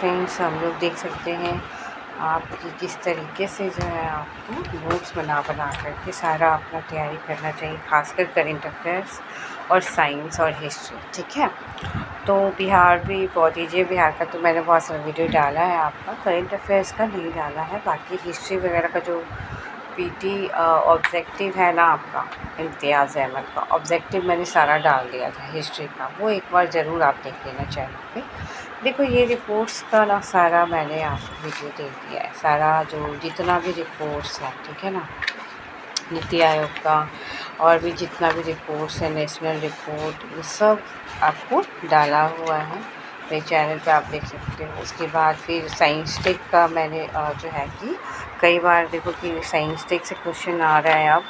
Friends, हम लोग देख सकते हैं आपकी किस तरीके से जो है आपको नोट्स बना करके सारा अपना तैयारी करना चाहिए, खासकर करेंट अफेयर्स और साइंस और हिस्ट्री। ठीक है, तो बिहार भी बहुत लीजिए। बिहार का तो मैंने बहुत सारा वीडियो डाला है, आपका करेंट अफेयर्स का नहीं डाला है। बाकी हिस्ट्री वगैरह का जो पीटी ऑब्जेक्टिव है ना आपका, इम्तियाज़ अहमद का ऑब्जेक्टिव मैंने सारा डाल दिया था हिस्ट्री का, वो एक बार ज़रूर आप देख लेना चैनल पे। देखो ये रिपोर्ट्स का ना सारा मैंने आपको वीडियो दे दिया है, सारा जो जितना भी रिपोर्ट्स है, ठीक है ना, नीति आयोग का और भी जितना भी रिपोर्ट्स है, नेशनल रिपोर्ट, ये सब आपको डाला हुआ है मेरे चैनल पे, आप देख सकते हो। उसके बाद फिर साइंस टेक का मैंने जो है कि कई बार देखो कि साइंस टेक से क्वेश्चन आ रहा है, अब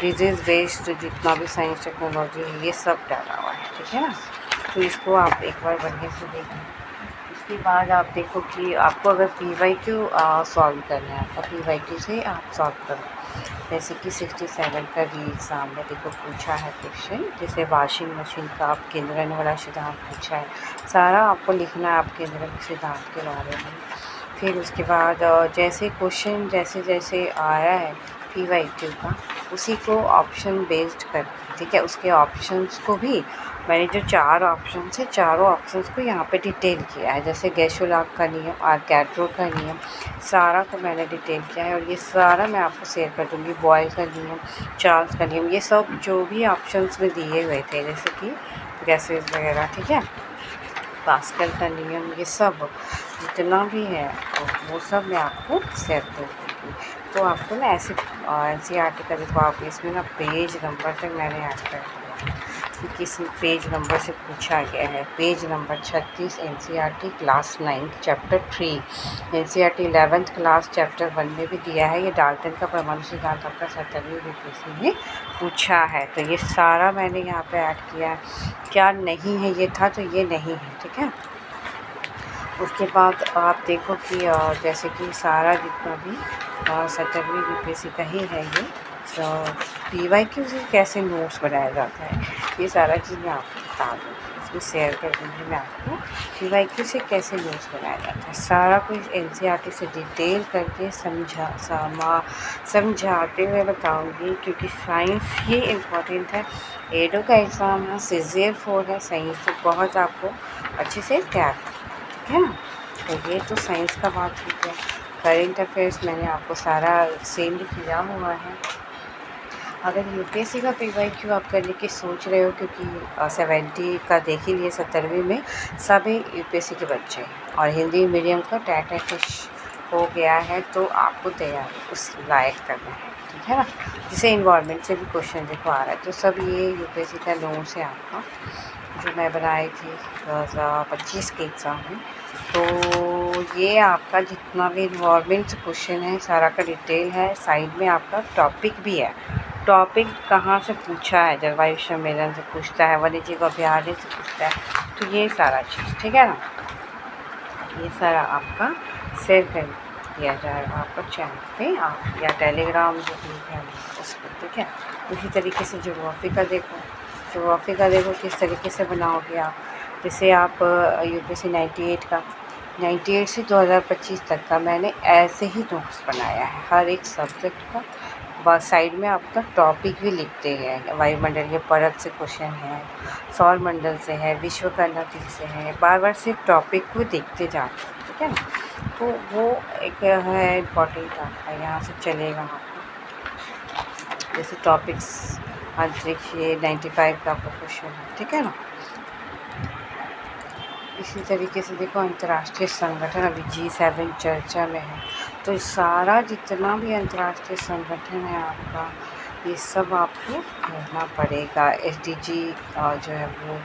डिजीज़ बेस्ड जितना भी साइंस टेक्नोलॉजी है ये सब डाला हुआ है, ठीक है ना। तो इसको आप एक बार बढ़िया से देखें। उसके बाद आप देखो कि आपको अगर PYQ सॉल्व करना है, आपका PYQ से आप सॉल्व करो। जैसे कि 67 का री एग्ज़ाम में देखो पूछा है क्वेश्चन, जैसे वॉशिंग मशीन का आप केंद्रन वाला सिद्धांत पूछा है, सारा आपको लिखना है आप केंद्रन सिद्धांत के बारे में। फिर उसके बाद जैसे क्वेश्चन जैसे जैसे आया है PYQ का, उसी को ऑप्शन बेस्ड कर, ठीक है, उसके ऑप्शंस को भी मैंने जो 4 ऑप्शंस है, चारों ऑप्शंस को यहाँ पे डिटेल किया है। जैसे गैशोलाग का नियम, आर्कैट्रो का नियम, सारा को मैंने डिटेल किया है और ये सारा मैं आपको शेयर कर दूँगी। बॉयल का नियम, चार्ल्स का नियम, ये सब जो भी ऑप्शंस में दिए हुए थे, जैसे कि गैसेस वगैरह, ठीक है, पास्कल का नियम, ये सब जितना भी है तो वो सब मैं आपको शेयर कर दूँगी। तो आपको ना ऐसे NCERT का देखो, आप इसमें ना पेज नंबर तक मैंने ऐड कर दिया है कि किस पेज नंबर से पूछा गया है। Page number 36 NCERT class 9 chapter 3, NCERT 11th class chapter 1 में भी दिया है। ये डाल्टन का परमाणु सिद्धांत आपका 70वीं BPSC में पूछा है, तो ये सारा मैंने यहाँ पे ऐड किया है। क्या नहीं है, ये था तो ये नहीं है, ठीक है। उसके बाद आप देखो कि जैसे कि सारा जितना भी 70वीं BPSC का ही है ये, तो PYQ से कैसे नोट्स बनाया जाता है, ये सारा चीज़ मैं आपको बता दूँगी, इसमें शेयर कर दूँगी मैं आपको। PYQ से कैसे नोट्स बनाया जाता है, सारा कुछ NCERT से डिटेल करके समझाते हुए बताऊँगी, क्योंकि साइंस ही इम्पॉर्टेंट है। एडो का एग्ज़ाम है, CGL 4 है, साइंस तो बहुत आपको अच्छे से तैयार है ना। तो ये तो साइंस का बात हो गया। करेंट अफेयर्स मैंने आपको सारा सेंड किया हुआ है। अगर UPSC का PYQ आप करने की सोच रहे हो, क्योंकि 70 का देख ही लिए, 70वीं में सभी UPSC के बच्चे हैं और हिंदी मीडियम का टैट फिश हो गया है, तो आपको तैयारी उस लायक करना है, ठीक है ना। जैसे इन्वायरमेंट से भी क्वेश्चन देखो आ रहा है, तो सब ये UPSC का नोट्स है आपका, जो मैं बनाई थी 2025 के एग्ज़ाम में। तो ये आपका जितना भी इन्वायरमेंट से क्वेश्चन है, सारा का डिटेल है। साइड में आपका टॉपिक भी है, टॉपिक कहाँ से पूछा है, जलवायु सम्मेलन से पूछता है, वन्यजीव अभयारण्य से पूछता है, तो ये सारा चीज़, ठीक है ना, ये सारा आपका शेयर कर दिया जाएगा आपका चैनल पे, आप या टेलीग्राम जो भी है उस पर, ठीक है। इसी तरीके से ज्योग्राफी का देखो किस तरीके से बनाओगे आप। जैसे आप UPSC 98 से 2025 तक का मैंने ऐसे ही नोट्स बनाया है, हर एक सब्जेक्ट का। बस साइड में आपका टॉपिक भी लिखते हैं, वायुमंडलीय परत से क्वेश्चन है, सौर मंडल से है, विश्व का नदी से है, बार बार सिर्फ टॉपिक को देखते जाते हैं, ठीक है ना। तो वो एक है इम्पॉर्टेंट आपका, यहाँ से चलेगा आपको। जैसे टॉपिक्स अंतरिक्ष, ये 95 का आपका क्वेश्चन है, ठीक है ना। इसी तरीके से देखो अंतर्राष्ट्रीय संगठन अभी G7 चर्चा में है, तो सारा जितना भी अंतर्राष्ट्रीय संगठन है आपका, ये सब आपको करना पड़ेगा। SDG जो है वो,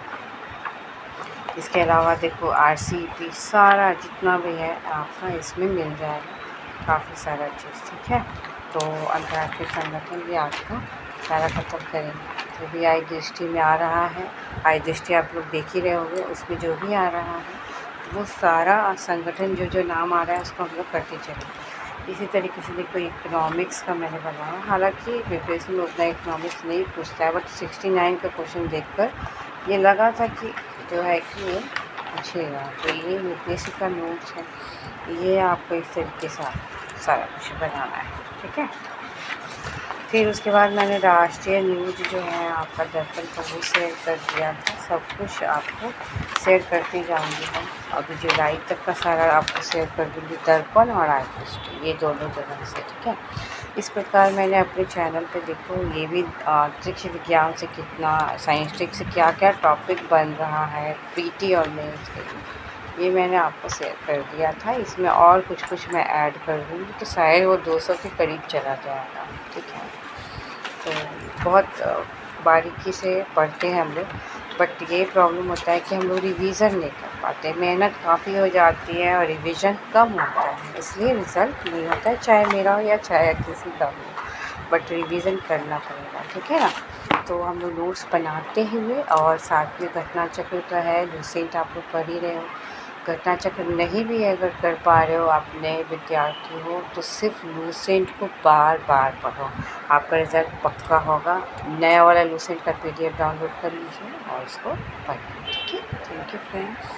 इसके अलावा देखो RCEP, सारा जितना भी है आपका इसमें मिल जाएगा, काफ़ी सारा चीज़, ठीक है। तो अंतर्राष्ट्रीय संगठन भी आपका सारा खत्म करेंगे। जो भी आई दृष्टि में आ रहा है, आई दृष्टि आप लोग देख ही रहे होंगे, उसमें जो भी आ रहा है वो सारा संगठन जो जो नाम आ रहा है उसको हम लोग करते चलेंगे। इसी तरीके से देखो इकोनॉमिक्स का मैंने बनाया, हालांकि BPSC में उतना इकोनॉमिक्स नहीं पूछता है, बट 69 का क्वेश्चन देखकर ये लगा था कि जो है कि पूछिएगा। तो ये यूपीएससी का नोट्स है, ये आपको इस तरीके से सारा कुछ बनाना है, ठीक है। फिर उसके बाद मैंने राष्ट्रीय न्यूज़ जो है आपका दर्पण का वो शेयर कर दिया था। सब कुछ आपको शेयर करती जाऊँगी मैं। अभी जुलाई तक का सारा आपको शेयर कर दूँगी, दर्पण और आई हिस्ट्री, ये दोनों जगह से, ठीक है। इस प्रकार मैंने अपने चैनल पे देखो ये भी अंतरिक्ष विज्ञान से कितना, साइंस टेक से क्या क्या टॉपिक बन रहा है पीटी और मेंस के लिए, ये मैंने आपको शेयर कर दिया था। इसमें और कुछ मैं ऐड कर दूँगी तो शायद वो 200 के करीब चला जाएगा, ठीक है। तो बहुत बारीकी से पढ़ते हैं हम लोग, बट ये प्रॉब्लम होता है कि हम लोग रिवीज़न नहीं कर पाते, मेहनत काफ़ी हो जाती है और रिवीजन कम होता है, इसलिए रिज़ल्ट नहीं होता है, चाहे मेरा हो या चाहे किसी का हो, बट रिवीजन करना पड़ेगा, ठीक है ना। तो हम लोग नोट्स बनाते हुए और साथ में घटना चक्र का है, लूसेंट आप लोग पढ़ ही रहे हो। घटना चक्र नहीं भी अगर कर पा रहे हो, आप नए विद्यार्थी हो, तो सिर्फ लूसेंट को बार बार पढ़ो, आपका रिज़ल्ट पक्का होगा। नया वाला लूसेंट का पीडीएफ डाउनलोड कर लीजिए और इसको पढ़िए, ठीक है। Thank you friends.